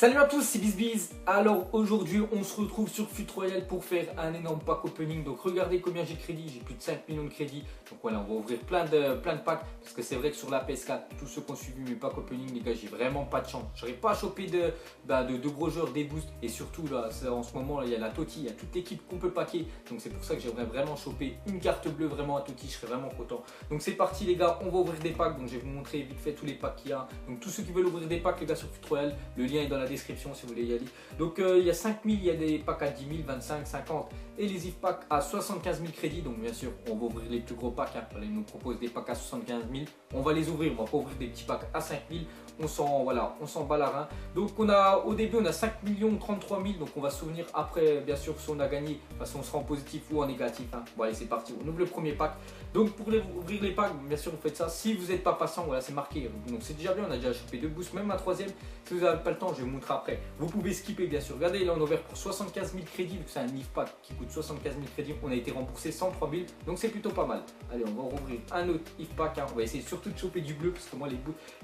Salut à tous, c'est BizBiz. Alors aujourd'hui on se retrouve sur FUT Royal pour faire un énorme pack opening. Donc regardez combien j'ai de crédit, j'ai plus de 5 millions de crédits. Donc voilà, on va ouvrir plein de packs. Parce que c'est vrai que sur la PS4, tous ceux qui ont suivi mes packs opening, les gars, j'ai vraiment pas de chance. J'arrive pas à choper de gros joueurs, des boosts. Et surtout là, en ce moment là, il y a la Totti, il y a toute l'équipe qu'on peut packer. Donc c'est pour ça que j'aimerais vraiment choper une carte bleue vraiment à Totti, je serais vraiment content. Donc c'est parti les gars, on va ouvrir des packs. Donc je vais vous montrer vite fait tous les packs qu'il y a. Donc tous ceux qui veulent ouvrir des packs les gars sur FUT Royal, le lien est dans la description si vous voulez y aller. Donc il y a 5000, il y a des packs à 10 000, 25, 50 et les if packs à 75 000 crédits. Donc bien sûr on va ouvrir les plus gros packs, hein. Voilà, ils nous proposent des packs à 75 000, on va les ouvrir, on va pas ouvrir des petits packs à 5 000. On s'en bat la rein. Donc au début on a 5 33 000, donc on va se souvenir après bien sûr si on a gagné, si on sera en positif ou en négatif, hein. Bon allez c'est parti, on ouvre le premier pack. Donc pour ouvrir les packs, bien sûr vous faites ça, si vous n'êtes pas patient, voilà c'est marqué, donc c'est déjà bien, on a déjà chopé 2 boosts, même un troisième. Si vous n'avez pas le temps, je vais vous montrer après. Vous pouvez skipper bien sûr, regardez là on a ouvert pour 75 000 crédits, vu que c'est un if pack qui coûte 75 000 crédits, on a été remboursé 103 000, donc c'est plutôt pas mal. Allez on va rouvrir un autre if pack, hein. On va essayer surtout de choper du bleu, parce que moi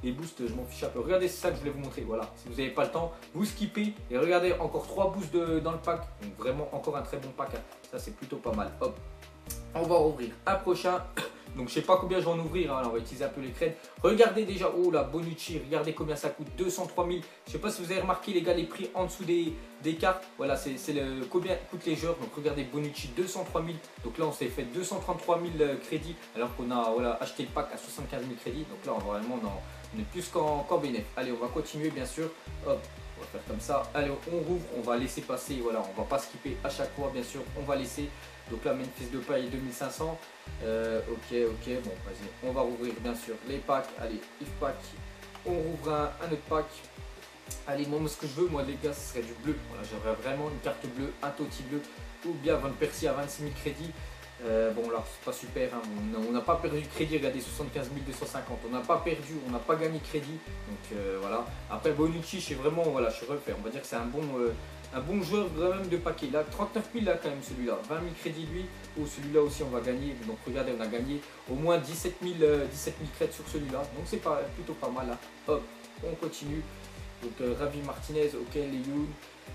les boosts je m'en fiche un peu. Regardez, c'est ça que je voulais vous montrer, voilà, si vous n'avez pas le temps, vous skippez, et regardez encore 3 boosts dans le pack, donc vraiment encore un très bon pack, hein. Ça c'est plutôt pas mal. Hop, on va rouvrir un prochain. Donc je sais pas combien je vais en ouvrir, hein. Alors, on va utiliser un peu les creds. Regardez déjà, oh la Bonucci, regardez combien ça coûte, 203 000. Je sais pas si vous avez remarqué les gars les prix en dessous des cartes. Voilà, c'est combien coûtent les joueurs. Donc regardez Bonucci 203 000. Donc là on s'est fait 233 000 crédits alors qu'on a voilà, acheté le pack à 75 000 crédits. Donc là on est plus qu'en bénéf. Allez, on va continuer bien sûr. Hop, on va faire comme ça. Allez, on rouvre, on va laisser passer. Voilà, on va pas skipper à chaque fois bien sûr. On va laisser. Donc là Memphis de paille 2500. Ok, bon vas-y, on va rouvrir bien sûr les packs. Allez, if pack, on rouvre un autre pack. Allez, moi ce que je veux, moi les gars, ce serait du bleu. Voilà, j'aimerais vraiment une carte bleue, un Totti bleu, ou bien Van Persie à 26 000 crédits. Bon là, c'est pas super, hein. On n'a pas perdu de crédit, regardez 75 250. On n'a pas perdu, on n'a pas gagné de crédit. Donc voilà. Après Bonucci, je sais vraiment, voilà, je suis refait. On va dire que c'est un bon joueur quand même de paquet. Là, 39 000 là quand même celui-là. 20 000 crédits lui. Ou celui-là aussi on va gagner. Donc regardez, on a gagné au moins 17 000 crêtes sur celui-là. Donc c'est plutôt pas mal là. Hop, on continue. Donc Ravi Martinez, ok, Leyoun.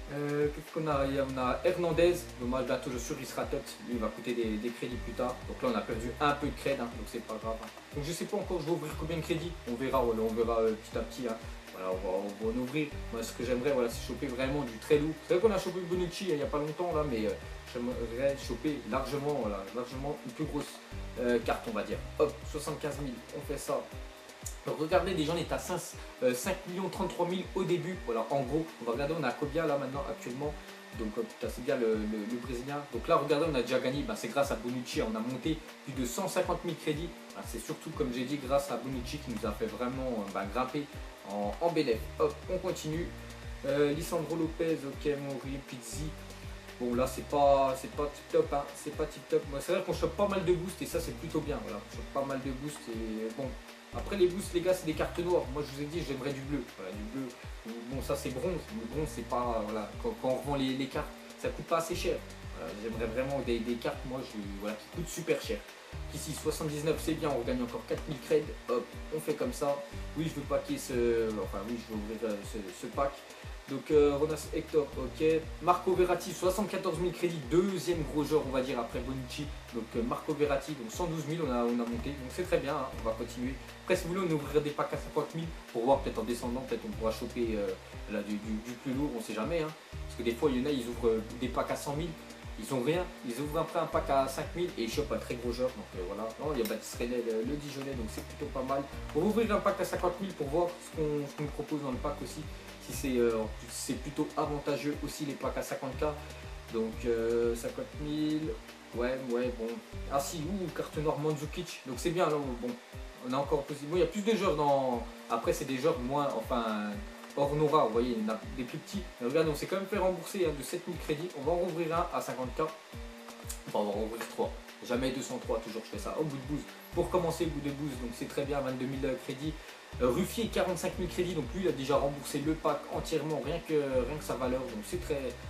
Qu'est-ce qu'on a? On a Hernandez. Dommage, bientôt je suis sûr il sera top. Lui il va coûter des crédits plus tard. Donc là on a perdu un peu de crédit, hein, donc c'est pas grave, hein. Donc je sais pas encore je vais ouvrir combien de crédits. On verra, voilà, on verra petit à petit, hein. Voilà, on va en ouvrir. Moi ce que j'aimerais, voilà, c'est choper vraiment du très lourd. C'est vrai qu'on a chopé Bonucci il n'y a pas longtemps là, mais j'aimerais choper largement, voilà, largement une plus grosse carte on va dire. Hop, 75 000, on fait ça. Donc regardez, déjà on est à 5 33 000 au début. Voilà, en gros, on va regarder, on a combien là maintenant actuellement. Donc putain, c'est bien le Brésilien. Donc là, regardez, on a déjà gagné. C'est grâce à Bonucci, on a monté plus de 150 000 crédits. C'est surtout, comme j'ai dit, grâce à Bonucci qui nous a fait vraiment grimper en bénéf. Hop, on continue. Lisandro Lopez, ok, Mori, Pizzi. Bon là c'est pas tip top, hein. C'est pas tip top. Moi c'est vrai qu'on chope pas mal de boosts et ça c'est plutôt bien. Voilà, on chope pas mal de boosts et bon. Après les boosts les gars c'est des cartes noires. Moi je vous ai dit j'aimerais du bleu. Voilà, du bleu. Bon ça c'est bronze. Le bronze c'est pas. Voilà, quand on revend les cartes, ça coûte pas assez cher. Voilà, j'aimerais vraiment des cartes moi voilà, qui coûtent super cher. Ici 79 c'est bien, on gagne encore 4000 creds. Hop, on fait comme ça. Oui je veux packer enfin oui je veux ouvrir ce pack. Donc Ronas Hector, ok. Marco Verratti, 74 000 crédits, deuxième gros joueur on va dire après Bonucci. Donc Marco Verratti, donc 112 000 on a monté, donc c'est très bien, hein. On va continuer. Après si vous voulez on ouvrira des packs à 50 000 pour voir peut-être en descendant, peut-être on pourra choper là, du plus lourd, on sait jamais, hein. Parce que des fois il y en a, ils ouvrent des packs à 100 000. Ils ont rien, ils ouvrent après un pack à 5000 et ils chopent un très gros joueur. Donc voilà, non, il y a Baptiste René, le Dijonais, donc c'est plutôt pas mal. On va ouvrir un pack à 50 000 pour voir ce qu'on nous propose dans le pack aussi. Si c'est plutôt avantageux aussi les packs à 50K. Donc 50 000, ouais, bon. Ah si, carte noire Mandzukic, donc c'est bien là, bon. On a encore possible. Bon, il y a plus de joueurs dans. Après, c'est des joueurs moins. Enfin. Hors Nora, vous voyez, il y en a des plus petits. Mais regardez, on s'est quand même fait rembourser, hein, de 7000 crédits. On va en rouvrir un à 50K. Enfin, on va en rouvrir 3. Jamais 203, toujours je fais ça au bout de boost. Pour commencer, au bout de boost, donc c'est très bien, 22 000 crédits. Ruffier, 45 000 crédits, donc lui il a déjà remboursé le pack entièrement, rien que sa valeur. Donc c'est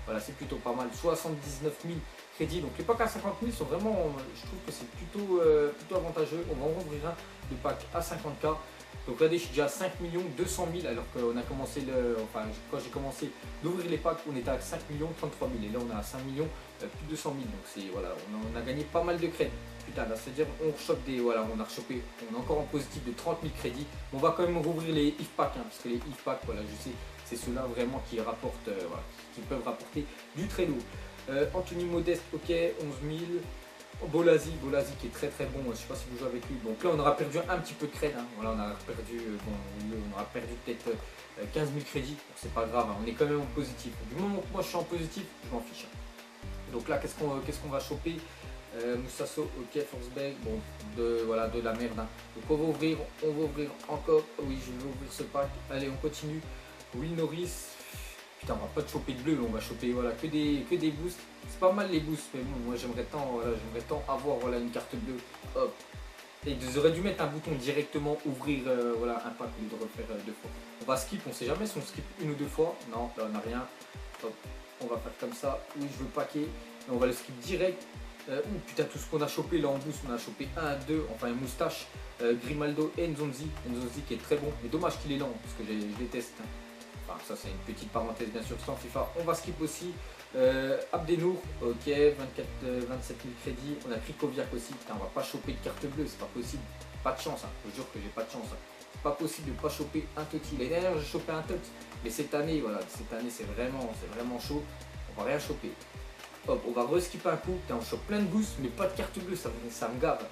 voilà, c'est plutôt pas mal. 79 000 crédits. Donc les packs à 50 000 sont vraiment, je trouve que c'est plutôt avantageux. On va en rouvrir un de pack à 50K. Donc regardez, je suis déjà à 5 200 000 alors qu'on a commencé enfin quand j'ai commencé d'ouvrir les packs, on était à 5 33 000 et là on est à 5 plus de 200 000. Donc c'est voilà, on a gagné pas mal de crédits. Putain, là c'est-à-dire on rechoppe des, voilà, on a rechopé, on est encore en positif de 30 000 crédits. On va quand même rouvrir les if packs, parce que les if packs, voilà, je sais, c'est ceux-là vraiment qui rapportent, voilà, qui peuvent rapporter du très lourd. Anthony Modeste, ok, 11 000. Bolasi qui est très très bon, je ne sais pas si vous jouez avec lui. Donc là on aura perdu un petit peu de crédit, hein. Voilà, on aura perdu peut-être 15 000 crédits, c'est pas grave, hein. On est quand même en positif. Du moment que moi je suis en positif, je m'en fiche. Donc là qu'est-ce qu'on va choper? Moussasso, ok, Forsberg, bon, voilà, de la merde, hein. Donc on va ouvrir encore, oui je vais ouvrir ce pack, allez on continue. Will Norris. Putain, on va pas te choper de bleu, on va choper voilà, que des boosts. C'est pas mal les boosts, mais bon, moi j'aimerais tant avoir voilà, une carte bleue. Hop. Et ils auraient dû mettre un bouton directement ouvrir voilà, un pack au lieu de refaire 2 fois. On va skip, on sait jamais si on skip 1 ou 2 fois. Non, là on n'a rien. Hop. On va faire comme ça. Oui, je veux paquet. On va le skip direct. Putain, tout ce qu'on a chopé là en boost, on a chopé 1, 2, enfin une moustache, Grimaldo et Nzonzi. Nzonzi qui est très bon, mais dommage qu'il est lent, parce que je déteste. Hein. Enfin, ça c'est une petite parenthèse bien sûr sans FIFA. On va skip aussi Abdenour, ok, 27 000 crédits. On a Krikoviak aussi. Putain, on va pas choper de carte bleue, c'est pas possible. Pas de chance, hein. Je vous jure que j'ai pas de chance. Hein. C'est pas possible de pas choper un Totti. L'année dernière j'ai chopé un Totti, mais cette année, voilà, c'est vraiment chaud. On va rien choper. Hop, on va reskipper un coup. Putain, on chope plein de boosts, mais pas de carte bleue, ça me gave.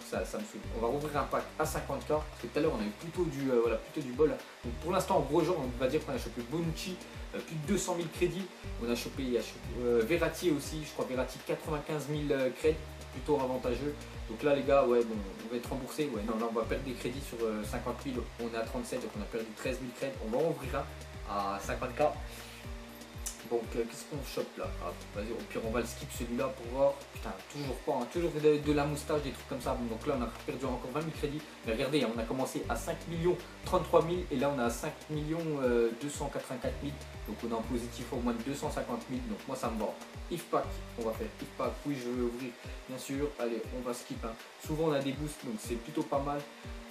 Ça me saoule. On va rouvrir un pack à 50k, parce que tout à l'heure on a eu plutôt du bol. Donc pour l'instant, en gros genre, on va dire qu'on a chopé Bonucci, plus de 200 000 crédits. On a chopé, Verratti aussi, je crois Verratti 95 000 crédits, plutôt avantageux. Donc là les gars, ouais, bon, on va être remboursé. Ouais, non, là on va perdre des crédits sur 50 000. On est à 37, donc on a perdu 13 000 crédits. On va en ouvrir un à 50k. Donc qu'est-ce qu'on chope là? Ah, vas-y, au pire on va le skip celui-là pour voir. Putain, toujours pas, hein, toujours de la moustache, des trucs comme ça. Bon, donc là on a perdu encore 20 000 crédits. Mais regardez, on a commencé à 5 33 000 et là on a 5 284 000. Donc on est en positif au moins de 250 000. Donc moi ça me va. If pack, on va faire if pack. Oui, je vais ouvrir, bien sûr. Allez, on va skip. Hein. Souvent on a des boosts, donc c'est plutôt pas mal.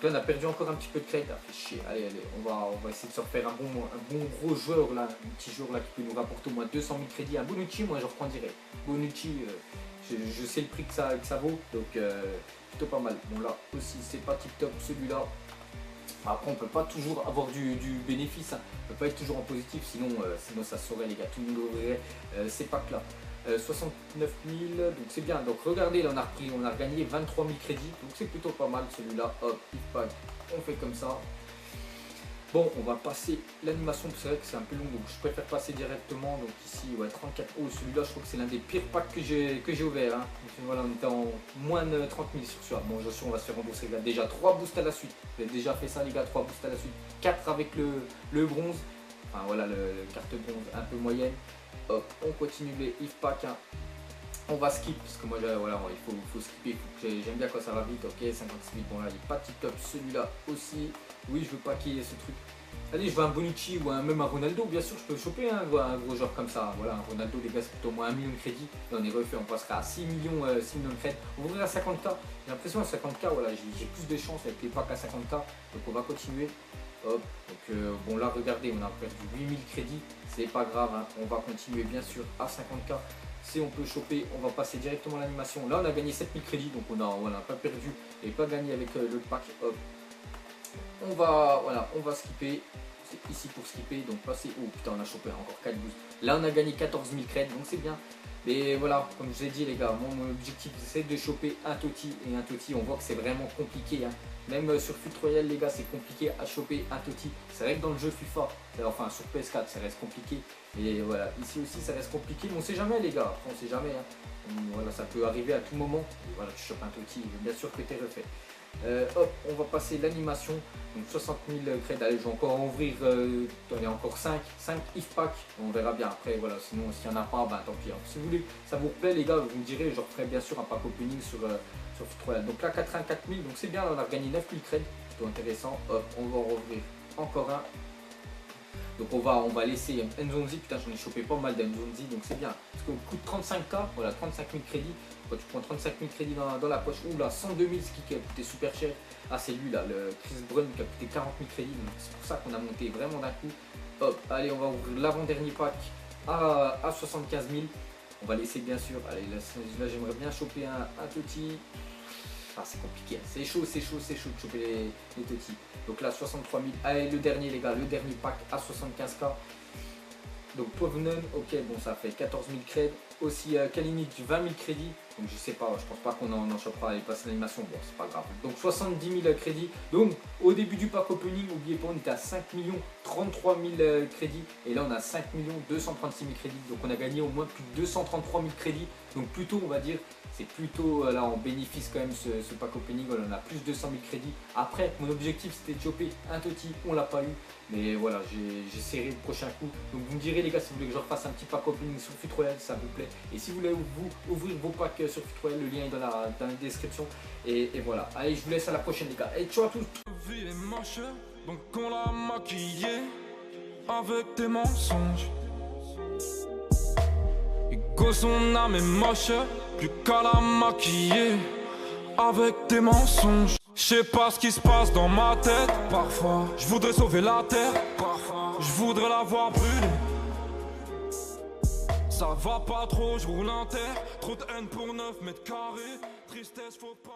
Là, on a perdu encore un petit peu de crédit, ça fait chier. Allez, on va essayer de se refaire un bon gros joueur là, un petit joueur là qui peut nous rapporter au moins 200 000 crédits. Un Bonucci, moi je reprends direct. Bonucci, je sais le prix que ça vaut, donc plutôt pas mal. Bon là aussi c'est pas tip top celui-là. Après on peut pas toujours avoir du bénéfice, hein. On peut pas être toujours en positif, sinon ça se saurait les gars, tout le monde ouvrirait ces packs là. 69 000, donc c'est bien. Donc regardez, là on a gagné 23 000 crédits, donc c'est plutôt pas mal celui-là. Hop, if pack, on fait comme ça. Bon, on va passer l'animation, c'est vrai que c'est un peu long, donc je préfère passer directement. Donc ici, ouais, 34. Oh, celui-là, je crois que c'est l'un des pires packs que j'ai ouvert. Hein. Donc, voilà, on était en moins de 30 000 sur celui-là. Bon, je suis sûr, on va se faire rembourser. Là. Déjà 3 boosts à la suite. Vous avez déjà fait ça, les gars, 3 boosts à la suite. 4 avec le bronze. Enfin voilà, le carte bronze un peu moyenne. Hop, on continue les if packs. Hein. On va skip parce que moi voilà, il faut skipper, j'aime bien quand ça va vite. Ok, 56 000, bon là il n'est pas tip top. Celui-là aussi, oui je veux pas qu'il y ait ce truc. Allez, je veux un Bonucci ou même un Ronaldo, bien sûr je peux choper un gros joueur comme ça. Voilà, un Ronaldo les gars c'est plutôt au moins 1 million de crédits. Là on est refait, on passera à 6 millions de crédits. On va ouvrir à 50k, j'ai l'impression à 50k, voilà, j'ai plus de chance avec les packs à 50k. Donc on va continuer. Hop, donc bon là regardez, on a perdu 8000 crédits, c'est pas grave, hein. On va continuer bien sûr à 50k. Si on peut choper, on va passer directement à l'animation. Là on a gagné 7000 crédits, donc on n'a pas perdu et pas gagné avec le pack. Hop. On va skipper. C'est ici pour skipper, donc passer. Oh putain, on a chopé encore 4 boosts. Là on a gagné 14 000 crédits, donc c'est bien. Mais voilà, comme je vous ai dit les gars, mon objectif c'est de choper un Totti. Et un Totti, on voit que c'est vraiment compliqué. Hein. Même sur FUT Royal les gars, c'est compliqué à choper un Totti. C'est vrai que dans le jeu FIFA, enfin sur PS4, ça reste compliqué. Et voilà, ici aussi ça reste compliqué. Mais on sait jamais les gars, on sait jamais. Hein. Voilà, ça peut arriver à tout moment. Et voilà, tu chopes un Totti, bien sûr que tu es refait. Hop, on va passer l'animation. Donc 60 000 crédits. Allez, je vais encore en ouvrir encore 5 if packs. On verra bien après. Voilà, sinon s'il n'y en a pas, ben tant pis. Hein. Si vous voulez, ça vous plaît les gars, vous me direz, je referai bien sûr un pack opening sur FUT Royal. Donc là 84 000, donc c'est bien, là, on a gagné 9 000 crédits. Plutôt intéressant. Hop, on va en rouvrir encore un. Donc on va laisser Nzonzi, putain j'en ai chopé pas mal d'Nzonzi, donc c'est bien. Parce qu'on coûte 35K, voilà 35 000 crédits. Quand tu prends 35 000 crédits dans la poche, oula 102 000, ce qui a coûté super cher. Ah c'est lui là, le Chris Brown qui a coûté 40 000 crédits, donc c'est pour ça qu'on a monté vraiment d'un coup. Hop, allez on va ouvrir l'avant-dernier pack à 75 000. On va laisser bien sûr, allez là j'aimerais bien choper un petit. Ah c'est compliqué, c'est chaud de choper les petits. Donc là 63 000, allez le dernier les gars, le dernier pack à 75K. Donc Povnen, ok bon ça fait 14 000 crédits. Aussi Kalinic 20 000 crédits. Donc je sais pas, je pense pas qu'on en chopera les passes d'animation, bon c'est pas grave. Donc 70 000 crédits. Donc au début du pack opening, n'oubliez pas on était à 5 33 000 crédits. Et là on a 5 236 000 crédits. Donc on a gagné au moins plus de 233 000 crédits. Donc plutôt on va dire, c'est plutôt là en bénéfice quand même ce pack opening. On a plus de 200 000 crédits. Après mon objectif c'était de choper un Totti, on l'a pas eu. Mais voilà, j'ai serré le prochain coup. Donc vous me direz les gars si vous voulez que je refasse un petit pack opening sur FUT Royal, ça vous plaît. Et si vous voulez vous ouvrir vos packs sur FUT Royal, le lien est dans la description. Et voilà, allez je vous laisse à la prochaine les gars. Et ciao à tous. Vie est moche, donc on l'a maquillée avec tes mensonges. Et que son âme est moche, plus qu'à la maquiller avec tes mensonges. Je sais pas ce qui se passe dans ma tête. Parfois, je voudrais sauver la terre. Parfois, je voudrais la voir brûler. Ça va pas trop, je roule en terre. Trop de haine pour 9 mètres carrés. Tristesse, faut pas.